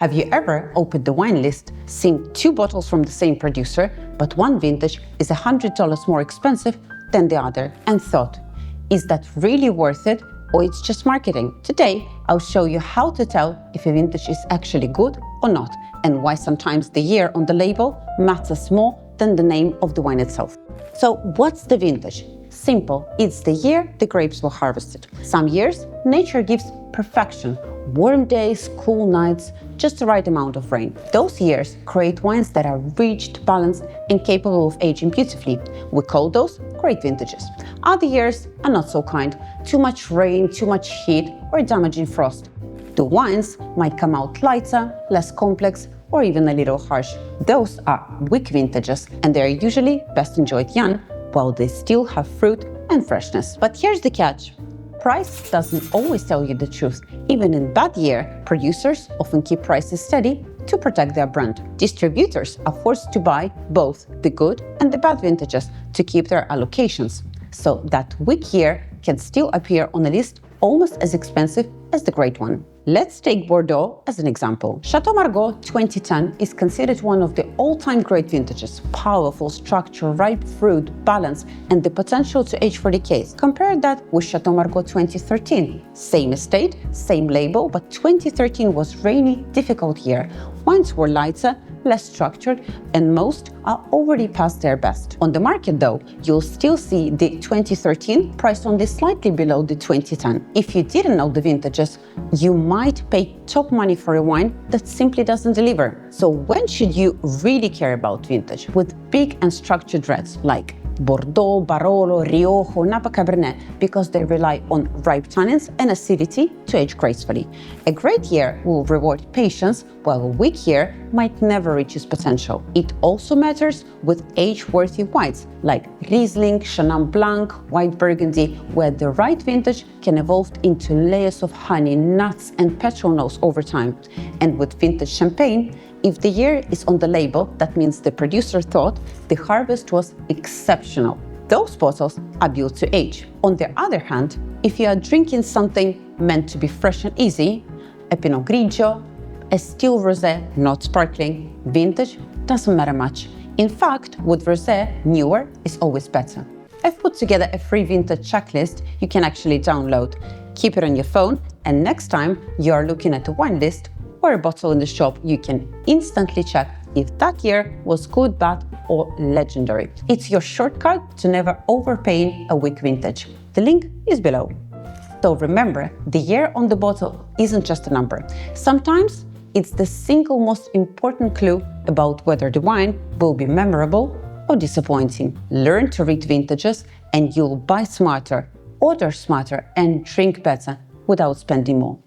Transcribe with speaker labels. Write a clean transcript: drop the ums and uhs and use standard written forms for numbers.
Speaker 1: Have you ever opened the wine list, seen two bottles from the same producer, but one vintage is $100 more expensive than the other, and thought, is that really worth it, or it's just marketing? Today, I'll show you how to tell if a vintage is actually good or not, and why sometimes the year on the label matters more than the name of the wine itself. So what's the vintage? Simple, it's the year the grapes were harvested. Some years, nature gives perfection. Warm days, cool nights, just the right amount of rain. Those years create wines that are rich, balanced, and capable of aging beautifully. We call those great vintages. Other years are not so kind. Too much rain, too much heat, or damaging frost. The wines might come out lighter, less complex, or even a little harsh. Those are weak vintages, and they are usually best enjoyed young, while they still have fruit and freshness. But here's the catch. Price doesn't always tell you the truth. Even in bad year, producers often keep prices steady to protect their brand. Distributors are forced to buy both the good and the bad vintages to keep their allocations. So that weak year can still appear on a list almost as expensive as the great one. Let's take Bordeaux as an example. Chateau Margaux 2010 is considered one of the all-time great vintages. Powerful structure, ripe fruit, balance, and the potential to age for decades. Compare that with Chateau Margaux 2013. Same estate, same label, but 2013 was rainy, difficult year. Wines were lighter, less structured, and most are already past their best. On the market though, you'll still see the 2013 priced only slightly below the 2010. If you didn't know the vintages, you might pay top money for a wine that simply doesn't deliver. So when should you really care about vintage? With big and structured reds like Bordeaux, Barolo, Rioja, Napa Cabernet, because they rely on ripe tannins and acidity to age gracefully. A great year will reward patience, while a weak year might never reach its potential. It also matters with age-worthy wines like Riesling, Chenin Blanc, White Burgundy, where the right vintage can evolve into layers of honey, nuts, and petrol notes over time. And with vintage champagne, if the year is on the label, that means the producer thought the harvest was exceptional. Those bottles are built to age. On the other hand, if you are drinking something meant to be fresh and easy, a Pinot Grigio, a still Rosé, not sparkling, vintage doesn't matter much. In fact, with Rosé, newer is always better. I've put together a free vintage checklist you can actually download. Keep it on your phone, and next time you are looking at a wine list or a bottle in the shop, you can instantly check if that year was good, bad, or legendary. It's your shortcut to never overpaying a weak vintage. The link is below. So remember, the year on the bottle isn't just a number. Sometimes it's the single most important clue about whether the wine will be memorable or disappointing. Learn to read vintages and you'll buy smarter, order smarter, and drink better without spending more.